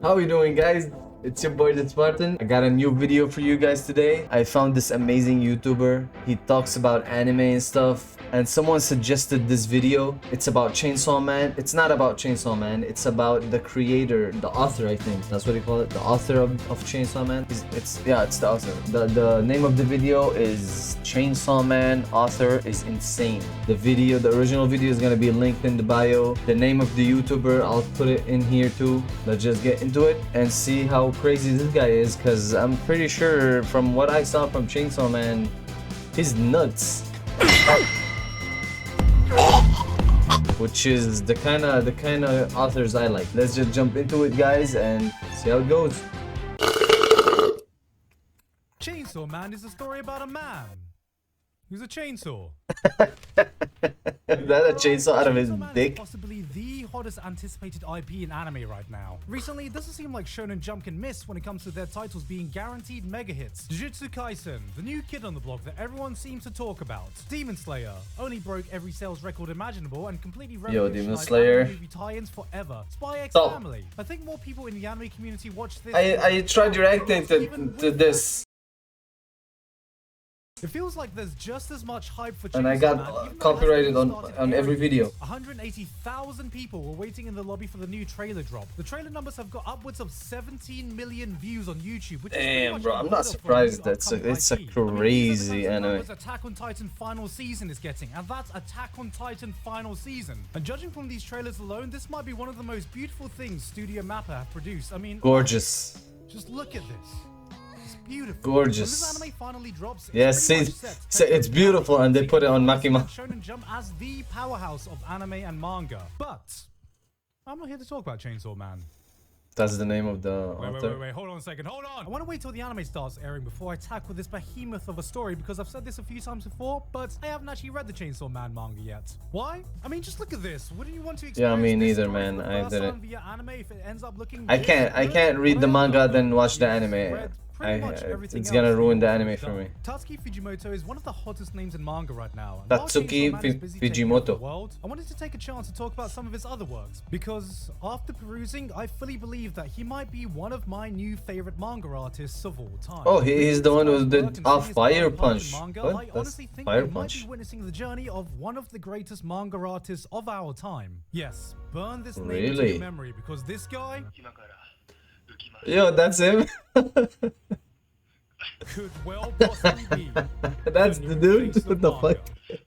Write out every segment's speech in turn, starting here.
How are you doing, guys? It's your boy the Spartan. I got a new video for you guys today. I found this amazing YouTuber. He talks about anime and stuff. And someone suggested this video. It's about Chainsaw Man. It's not about Chainsaw Man. It's about the creator, the author, I think. That's what they call it. The author of Chainsaw Man. It's the author. The name of the video is Chainsaw Man Author is Insane. The original video is gonna be linked in the bio. The name of the YouTuber, I'll put it in here too. Let's just get into it and see how crazy this guy is, because I'm pretty sure from what I saw from Chainsaw Man, he's nuts. Which is the kind of authors I like. Let's just jump into it, guys, and see how it goes. Chainsaw Man is a story about a man who's a chainsaw. Is that a chainsaw out of his Chainsaw Man dick? is possibly the hottest anticipated IP in anime right now. Recently, it doesn't seem like Shonen Jump can miss when it comes to their titles being guaranteed mega hits. Jujutsu Kaisen, the new kid on the block that everyone seems to talk about. Demon Slayer only broke every sales record imaginable and completely Demon revolutionized Slayer. anime movie tie-ins forever. Spy X Stop. Family. I think more people in the anime community watch this. I tried reacting to this, It feels like there's just as much hype for and I Chainsaw got Man, even though copyrighted it on hasn't started every airing. video. 180,000 people were waiting in the lobby for the new trailer drop. The trailer numbers have got upwards of 17 million views on YouTube, which is pretty Damn, much bro, I'm unheard not of for a surprised. new It's upcoming a IP. I mean, these are the crazy kinds of anime. numbers Attack on Titan final season is getting, and that's Attack on Titan final season. And judging from these trailers alone, this might be one of the most beautiful things Studio Mappa have produced. I mean, Gorgeous. just look at this. It's beautiful. Gorgeous. When this anime finally drops, it's Yes, pretty see, much set to so take it's over beautiful, Japan, and they taking put it on over Makima. Shonen Jump as the powerhouse of anime and manga. But I'm not here to talk about Chainsaw Man. That's the name of the Wait, author. hold on a second, hold on! I want to wait till the anime starts airing before I tackle this behemoth of a story, because I've said this a few times before, but I haven't actually read the Chainsaw Man manga yet. Why? I mean, just look at this. Wouldn't you want to Yeah, me experience this neither, story man. for the I first didn't. time via anime if it ends up looking I this can't good? read What the I have manga done then watch is the anime. read pretty much everything It's else gonna that ruin the Fujimoto anime has for done. me. Tatsuki Fujimoto is one of the hottest names in manga right now. And while Tatsuki Chainsaw Man is busy taking over the Fujimoto. world, I wanted to take a chance to talk about some of his other works, because after perusing, I fully believe that he might be one of my new favorite manga artists of all time. Oh, he's the one who Reading did his work and Fire seeing his Punch. manga, What? I That's honestly think Fire we Punch. might be witnessing the journey of one of the greatest manga artists of our time. Yes, burn this name into Really? your memory, because this guy Yo, that's him. could well possibly be That's the the new dude. face of What the manga. fuck?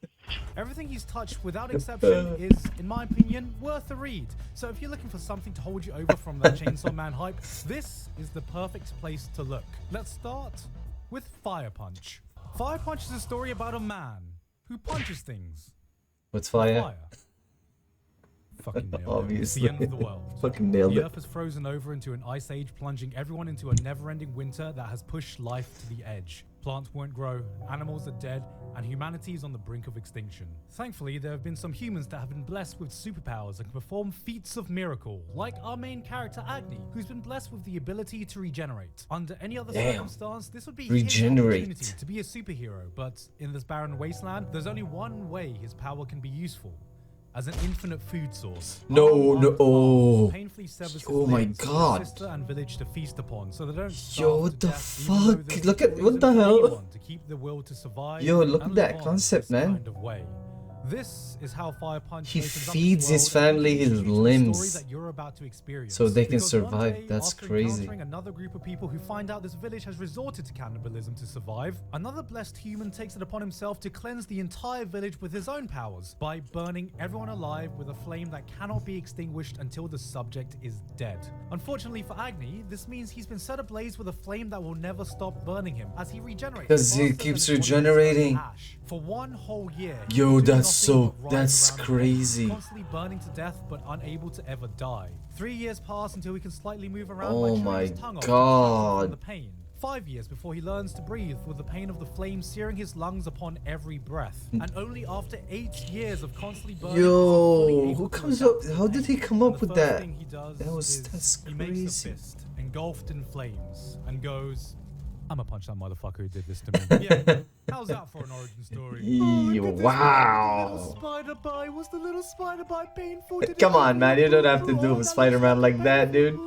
Everything he's touched, without exception, is, in my opinion, worth a read. So if you're looking for something to hold you over from the Chainsaw Man hype, this is the perfect place to look. Let's start with Fire Punch. Fire Punch is a story about a man who punches things. What's fire? Fire. Fucking nailed it. Obviously. It's the end of the world. Fucking nailed The it. Earth has frozen over into an ice age, plunging everyone into a never-ending winter that has pushed life to the edge. Plants won't grow, animals are dead, and humanity is on the brink of extinction. Thankfully, there have been some humans that have been blessed with superpowers and can perform feats of miracle, like our main character Agni, who's been blessed with the ability to regenerate. Under any other Damn. circumstance, this would be Regenerate. his opportunity to be a superhero, but in this barren wasteland, there's only one way his power can be useful. As an infinite food source. No, Arm no, after arm oh. painfully severs his Oh my limbs for his God. sister and village to feast upon, so they don't starve Yo, what to the death, even though fuck? there's Look at- no what the reason for hell? anyone to keep the will to survive Yo, look and at that live on concept, this man. kind of way. This is how Fire Punch He opens up its feeds his world and family introduces his you to the story limbs that you're about to experience. so they can Because one survive. day, That's after crazy. encountering another group of people who find out this village has resorted to cannibalism to survive, another blessed human takes it upon himself to cleanse the entire village with his own powers by burning everyone alive with a flame that cannot be extinguished until the subject is dead. Unfortunately for Agni, this means he's been set ablaze with a flame that will never stop burning him as he regenerates. 'Cause he faster than keeps his body regenerating. turns to ash. For one whole year. he Yo, will do that's nothing so- but rise that's around the crazy. flame, constantly burning to death but unable to ever die. 3 years pass until he can slightly move around Oh by chewing my his tongue off to God. distract from the pain. 5 years before he learns to breathe with the pain of the flame searing his lungs upon every breath. And only after 8 years of constantly burning is he fully Yo, able who to comes adapt up? to the How did he pain. come And up the with first that? thing he does That's is he makes crazy. a fist engulfed in flames and goes, I'ma punch that motherfucker who did this to me. Yeah, how's that for an origin story? Wow. Spider bite. Was the little spider bite painful? Come on, man. You don't have to do a Spider-Man like that, dude.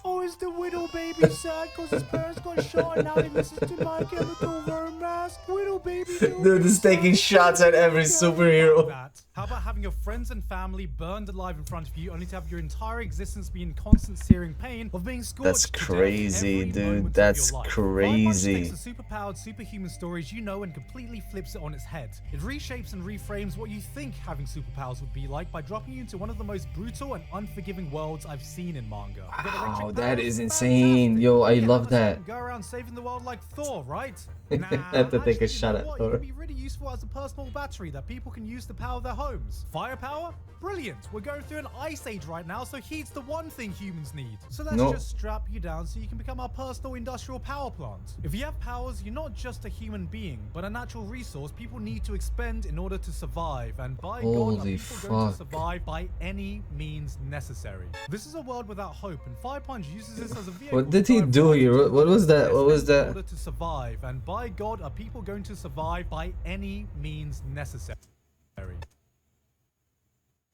Oh, is the widow baby sad because his parents got shot and now he listens to My Chemical Romance? Widow baby. Dude is taking shots at every superhero. How about having your friends and family burned alive in front of you, only to have your entire existence be in constant searing pain of being scorched? That's crazy, dude. That's crazy. Takes the superpowered, superhuman stories you know and completely flips it on its head. It reshapes and reframes what you think having superpowers would be like by dropping you into one of the most brutal and unforgiving worlds I've seen in manga. Wow, that is insane. Yo, I love that. Go around saving the world like Thor, right? I have to take a shot at Thor. It can be really useful as a personal battery that people can use to power their homes. Firepower? Brilliant. We're going through an ice age right now, so heat's the one thing humans need. So let's just strap you down so you can become our personal industrial power plant. If you have powers, you're not just a human being, but a natural resource people need to expend in order to survive. And by God, are people going to survive by any means necessary. This is a world without hope, and Fire Punch uses this as a vehicle. What did he do here? What was that? What was that? In order to survive, and by God, are people going to survive by any means necessary.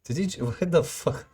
Did he? What the fuck?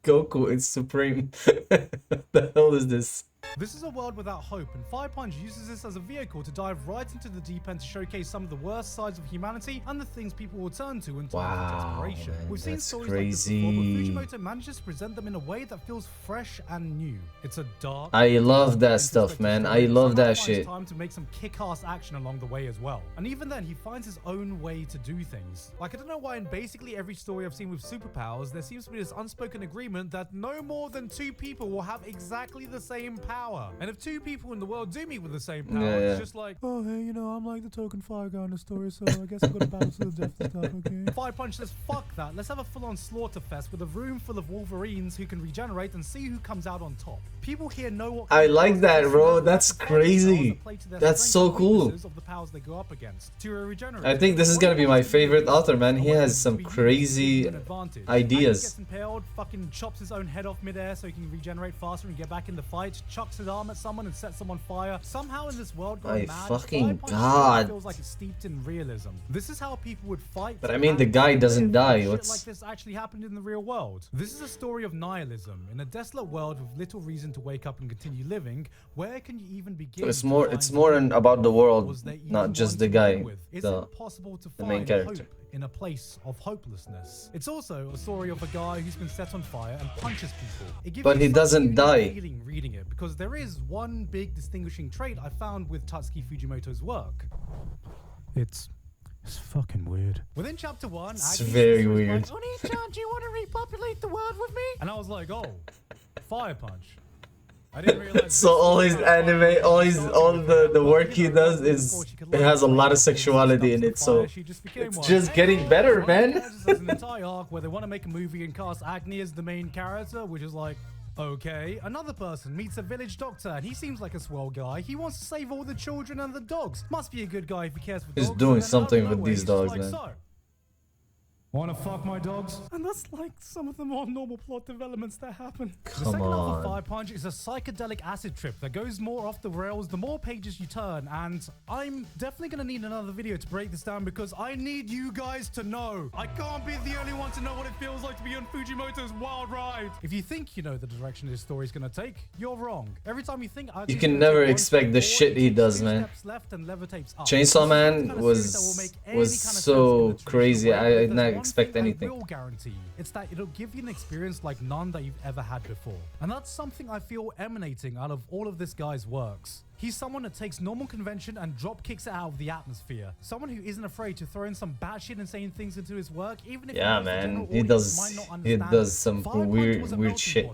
Goku is supreme. What the hell is this? This is a world without hope, and Fire Punch uses this as a vehicle to dive right into the deep end to showcase some of the worst sides of humanity and the things people will turn to in times of desperation. Man, We've seen stories crazy. like this before, but Fujimoto manages to present them in a way that feels fresh and new. It's a dark. I love that stuff, man. I love that shit. Time to make some kick-ass action along the way as well. And even then, he finds his own way to do things. Like, I don't know why in basically every story I've seen with superpowers, there seems to be this unspoken agreement that no more than 2 people will have exactly the same power. And if 2 people in the world do meet with the same power, it's just like, oh, hey, you know, I'm like the token fire guy in the story, so I guess I've got to balance to the death and stuff, okay? Fire Punch says, fuck that. Let's have a full-on slaughter fest with a room full of Wolverines who can regenerate and see who comes out on top. People here know what I like that, bro. That's crazy. That's so cool. Of the powers they go up against to regenerate. I think this is gonna be my favorite author, man. He has some crazy ideas. Gets impaled, fucking chops his own head off midair so he can regenerate faster and get back in the fight, chucks his arm at someone and sets them on fire. Somehow in this world gone mad, fucking God. Feels like it's steeped in realism. This is how people would fight. But I mean, the guy doesn't die. What's like this actually happened in the real world? This is a story of nihilism in a desolate world with little reason to wake up and continue living. Where can you even begin? So it's more about the world, not just the guy, the main character. In a place of hopelessness. It's also a story of a guy who's been set on fire and punches people. But he doesn't die. Reading it, because there is one big distinguishing trait I found with Tatsuki Fujimoto's work. It's fucking weird. Within chapter 1, it's very weird. Like, Oni-chan, do you want to repopulate the world with me? And I was like, oh, Fire Punch. I didn't realize. So all his anime, all the work he does is, it has a lot of sexuality in it, so it's just getting better, man. There's an entire arc where they want to make a movie and cast Agni as the main character, which is like, okay. Another person meets a village doctor and he seems like a swell guy. He wants to save all the children and the dogs. Must be a good guy if he cares for dogs. He's doing something with these dogs, man. Wanna fuck my dogs? And that's like some of the more normal plot developments that happen. The Come second half on. of Fire Punch is a psychedelic acid trip that goes more off the rails the more pages you turn, and I'm definitely gonna need another video to break this down because I need you guys to know. I can't be the only one to know what it feels like to be on Fujimoto's wild ride. If you think you know the direction this story is gonna take, you're wrong. Every time you think you can never expect the shit he does, man. Chainsaw Man was so crazy. I did not expect anything. Will guarantee it's that it'll give you an experience like none that you've ever had before, and that's something I feel emanating out of all of this guy's works. He's someone that takes normal convention and drop kicks it out of the atmosphere. Someone who isn't afraid to throw in some batshit insane things into his work, even if he does some weird shit.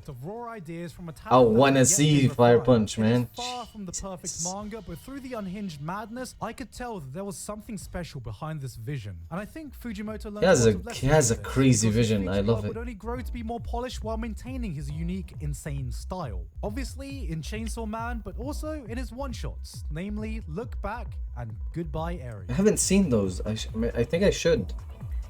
I wanna see Fire Punch, man. Far from the perfect manga, but through the unhinged madness, I could tell that there was something special behind this vision. And I think Fujimoto learned he has a crazy vision. I love it. Would only grow to be more polished while maintaining his unique, insane style. Obviously in Chainsaw Man, but also in his one-shots, namely Look Back and Goodbye Area. I haven't seen those. I think I should.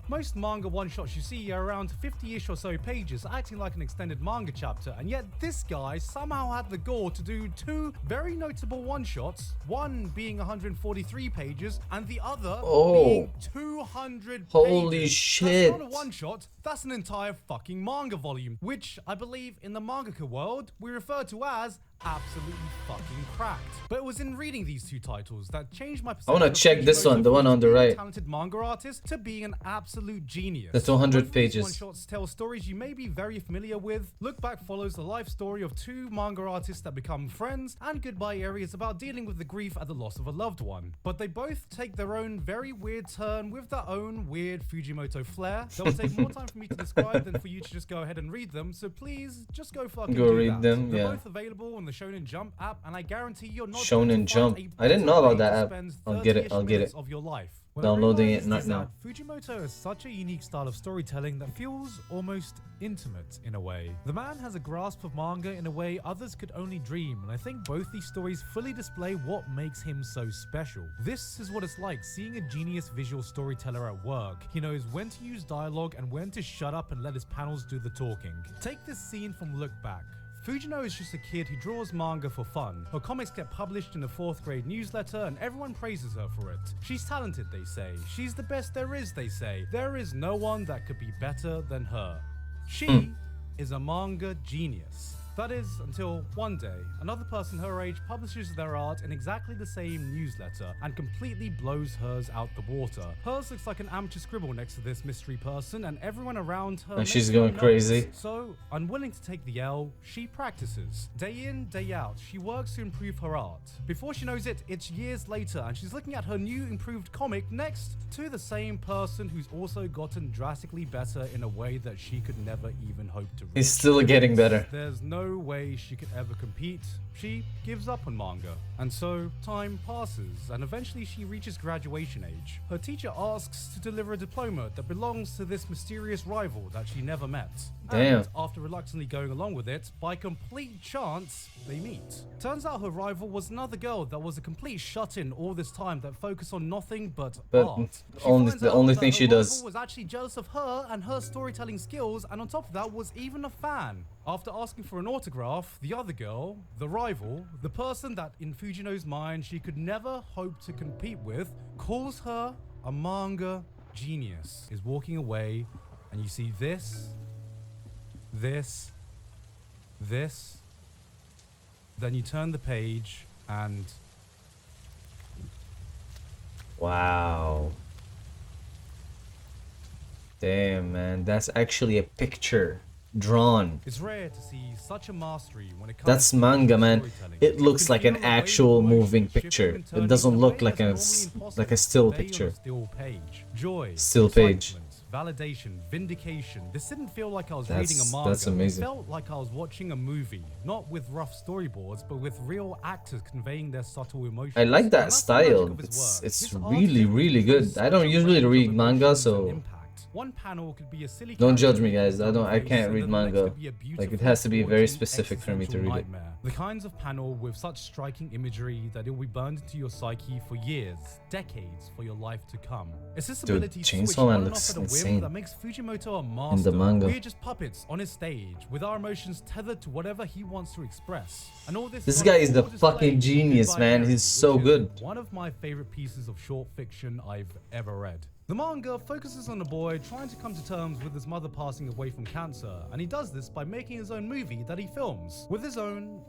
Most manga one-shots you see are around 50-ish or so pages, acting like an extended manga chapter, and yet this guy somehow had the gall to do two very notable one-shots, one being 143 pages and the other being 200 Holy pages. shit. That's not a one-shot, that's an entire fucking manga volume, which I believe in the mangaka world we refer to as absolutely fucking cracked. But it was in reading these two titles that changed my perception. I want to check this one, the one on the right. Talented manga artist to being an absolute genius. The 200 Both pages. One-shots tell stories you may be very familiar with. Look Back follows the life story of two manga artists that become friends, and Goodbye Area is about dealing with the grief at the loss of a loved one. But they both take their own very weird turn with their own weird Fujimoto flair. That will take more time for me to describe than for you to just go ahead and read them. So please just go fucking go do read that. them. They're Yeah. both available on the Shonen Jump app, and I guarantee you're not Shonen Jump. I didn't know about that app. I'll get it. I'll get it. Of your life. Downloading it right now. Fujimoto has such a unique style of storytelling that feels almost intimate in a way. The man has a grasp of manga in a way others could only dream, and I think both these stories fully display what makes him so special. This is what it's like seeing a genius visual storyteller at work. He knows when to use dialogue and when to shut up and let his panels do the talking. Take this scene from Look Back. Fujino is just a kid who draws manga for fun. Her comics get published in the 4th grade newsletter and everyone praises her for it. She's talented, they say. She's the best there is, they say. There is no one that could be better than her. She is a manga genius. That is, until one day, another person her age publishes their art in exactly the same newsletter and completely blows hers out the water. Hers looks like an amateur scribble next to this mystery person, and everyone around her And she's makes going her crazy. nervous. So, unwilling to take the L, she practices. Day in, day out, she works to improve her art. Before she knows it, it's years later, and she's looking at her new improved comic next to the same person who's also gotten drastically better in a way that she could never even hope to reach. He's still getting better. There's no way she could ever compete. She gives up on manga. And so time passes, and eventually she reaches graduation age. Her teacher asks to deliver a diploma that belongs to this mysterious rival that she never met. Damn. And after reluctantly going along with it, by complete chance, they meet. Turns out her rival was another girl that was a complete shut-in all this time that focused on nothing but art. The only thing she does. Her rival was actually jealous of her and her storytelling skills, and on top of that was even a fan. After asking for an autograph, the other girl, the rival, the person that in Fujino's mind she could never hope to compete with, calls her a manga genius, is walking away, and you see this, then you turn the page and... Wow. Damn, man. That's actually a picture drawn. It's rare to see such a mastery when it comes That's to manga, man. storytelling. It You looks can like an feel the way actual the moving emotions shift picture. and turn It doesn't in a look way like that's a normally like a impossible still to convey on a picture. still page. Joy, Still page. excitement, validation, vindication. This didn't feel like I was That's- reading a manga. that's amazing. It felt like I was watching a movie, not with rough storyboards, but with real actors conveying their subtle emotions. I like that And that's the magic style. of his It's work. His art really, really conveys good. I such don't a usually range of read manga, emotions and so impact. One panel could be a silly don't judge me, character guys. I face, can't and read then the next manga. could be a Like, it beautiful, has to be very haunting, specific for me to read it. nightmare. The kinds of panel with such striking imagery that it will be burned into your psyche for years, decades, for your life to come. It's this ability to Chainsaw switch Man on and looks off at a whim insane that makes Fujimoto a master. manga. We're just puppets on his stage, with our emotions tethered to whatever he wants to express. And all this This on guy is the full display fucking in genius, Goodbye man. Area, He's so which is good. one of my favorite pieces of short fiction I've ever read. The manga focuses on a boy trying to come to terms with his mother passing away from cancer, and he does this by making his own movie that he films with his own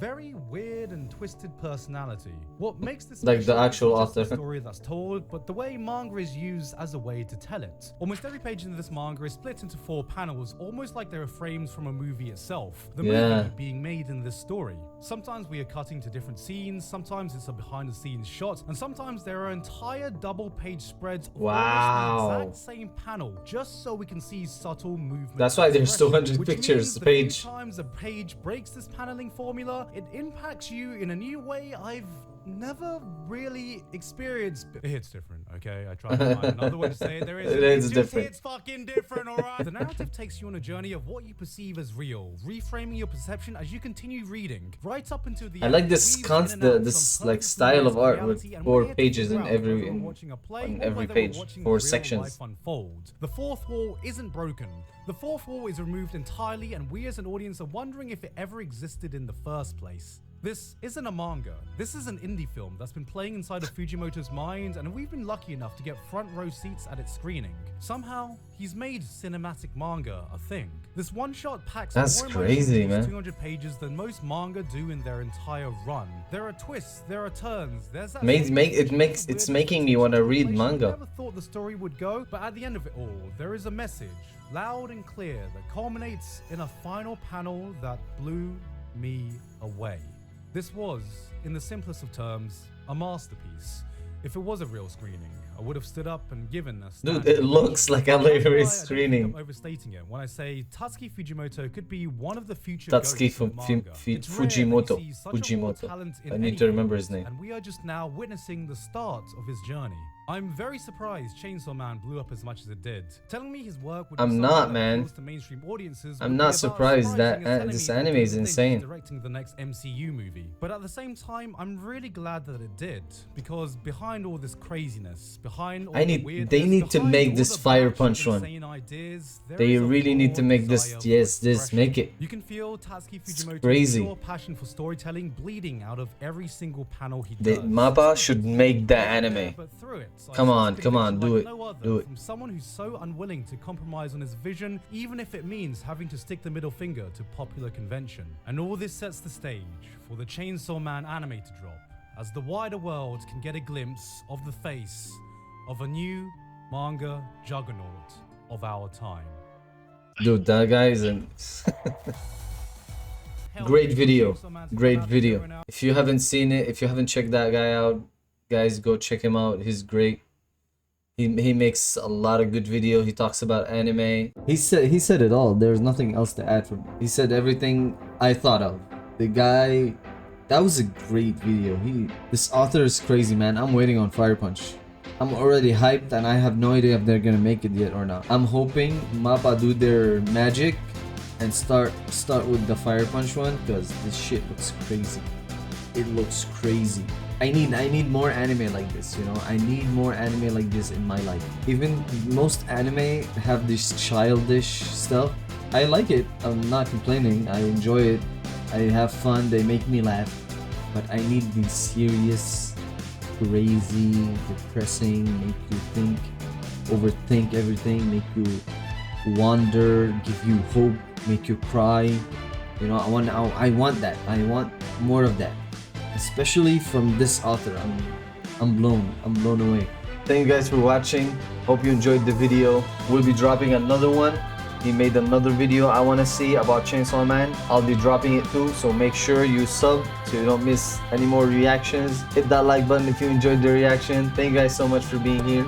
very weird and twisted personality. What makes this Like the special actual isn't just author. the story that's told, but the way manga is used as a way to tell it. Almost every page in this manga is split into 4 panels, almost like they're frames from a movie itself. The Yeah. movie being made in this story. Sometimes we are cutting to different scenes, sometimes it's a behind the scenes shot, and sometimes there are entire double page spreads of Wow. almost the exact same panel, just so we can see subtle movement. That's why there's expression, 200 which pictures means a the few page. times a page breaks this paneling formula, it impacts you in a new way I've never really experienced. It hits different, okay? I tried to find another way to say it. There is. It is It's different. It's fucking different, alright? The narrative takes you on a journey of what you perceive as real, reframing your perception as you continue reading, right up until the I end. like this like style of art with 4 pages in every on every page, 4 sections. Unfold. The fourth wall isn't broken. The fourth wall is removed entirely, and we as an audience are wondering if it ever existed in the first place. This isn't a manga. This is an indie film that's been playing inside of Fujimoto's mind, and we've been lucky enough to get front row seats at its screening. Somehow, he's made cinematic manga a thing. This one-shot packs That's more crazy, emotion into man. 200 pages than most manga do in their entire run. There are twists, there are turns, there's that It's making me want to read manga. I never thought the story would go, but at the end of it all, there is a message, loud and clear, that culminates in a final panel that blew me away. This was, in the simplest of terms, a masterpiece. If it was a real screening, I would have stood up and given a Dude, it looks like a literary screening. I'm overstating it when I say Tatsuki Fujimoto could be one of the future Tatsuki ghosts of manga. It's rare that you Fujimoto. see such a raw Fujimoto. talent in I need any to remember his field, name. and we are just now witnessing the start of his journey. I'm very surprised Chainsaw Man blew up as much as it did. Telling me his work would be I'm something not, that man. appeals to mainstream audiences I'm would not be about surprised that surprising as this enemy anime is thinks insane. directing the next MCU movie. But at the same time, I'm really glad that it did, because behind all this craziness, behind all they need to make this Fire Punch one. They really need to make this. Yes, make it. You can feel Tatsuki Fujimoto's crazy. pure passion for storytelling bleeding out of every single panel he The does. Mappa should make the anime. But through it, I Come sense on, come on, conviction do like it, no other do it. From someone who's so unwilling to compromise on his vision, even if it means having to stick the middle finger to popular convention. And all this sets the stage for the Chainsaw Man anime to drop, as the wider world can get a glimpse of the face of a new manga juggernaut of our time. Dude, that guy is an great video. Great video. If you haven't seen it, if you haven't checked that guy out, guys, go check him out. He's great. He makes a lot of good video. He talks about anime. He said it all. There's nothing else to add from him. He said everything I thought of. The guy, that was a great video. This author is crazy, man. I'm waiting on Fire Punch. I'm already hyped and I have no idea if they're gonna make it yet or not. I'm hoping Mappa do their magic and start with the Fire Punch one, because this shit looks crazy. It looks crazy. I need more anime like this, you know. I need more anime like this in my life. Even most anime have this childish stuff. I like it. I'm not complaining. I enjoy it. I have fun. They make me laugh. But I need these serious, crazy, depressing, make you think, overthink everything, make you wonder, give you hope, make you cry. You know, I want that. I want more of that. Especially from this author. I'm blown away. Thank you guys for watching. Hope you enjoyed the video. We'll be dropping another one. He made another video I want to see about Chainsaw Man. I'll be dropping it too, so make sure you sub so you don't miss any more reactions. Hit that like button if you enjoyed the reaction. Thank you guys so much for being here.